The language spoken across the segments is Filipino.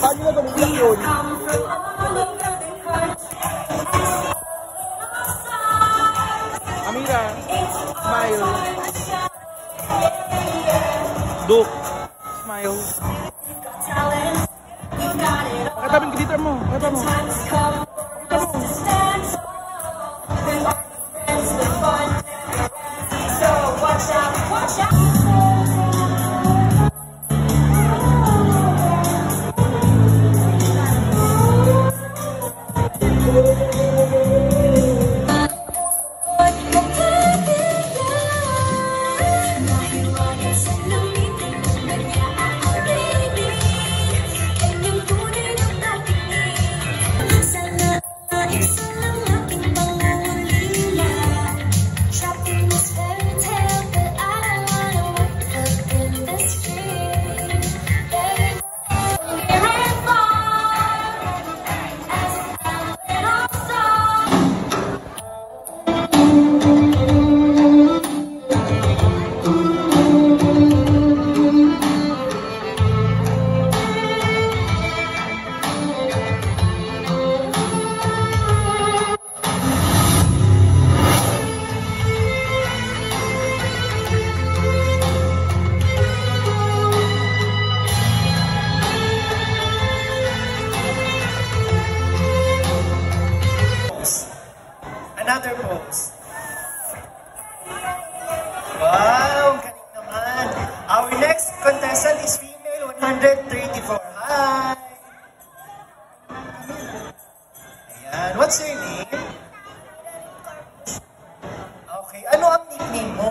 Paano na gamitin yun? Amira, smile. Duke, smile. Pakatabing glitter mo. Pakita mo. Another pose. Wow, galing naman. Our next contestant is female 134. Hi! Ayan, what's your name? Okay, ano ang nickname mo?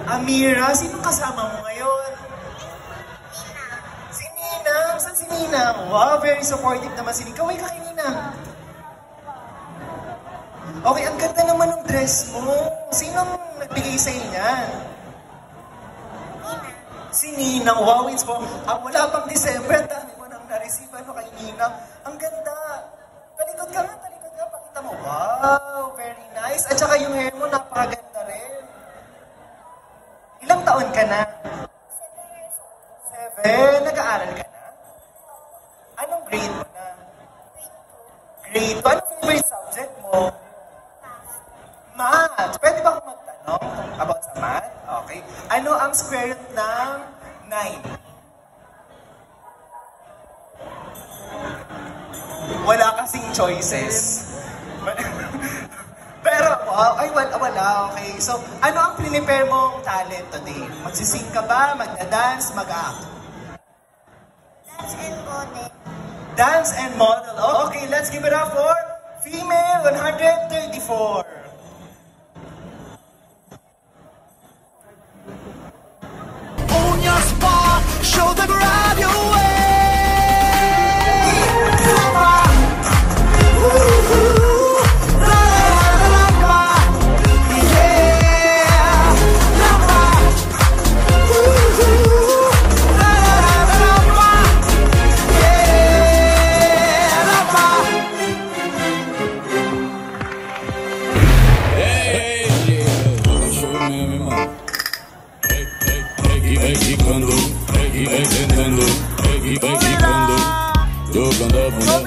Amira. Sino kasama mo ngayon? Si Ninang. Saan si Ninang? Wow, very supportive naman si Ninang. Kaway ka kay Ninang. Okay, ang ganda naman ng dress mo. Sinong nagbigay sa'yo niyan? Si Ninang. Wow, it's po. Wala pang December. Dami mo nang na-receive kay Ninang. Ang ganda. Talikod ka nga. Pakita mo. Wow, very nice. At saka yung hair mo, napakaganda rin. Ilang taon ka na? 7 years old. 7? Nag-aaral ka na? Anong grade mo na? Grade 2. Anong favorite subject mo? Math. Pwede ba akong magtanong about sa math? Okay. Ano ang square root ng 9? Wala kasing choices. Pero, wow, ay wala. Okay. So, ano ang prepare mong talent today? Magsising ka ba? Magda-dance? Mag-act? Dance and model. Dance and model. Okay, let's give it up for female 134. Show them right your way. Tocando a bunda,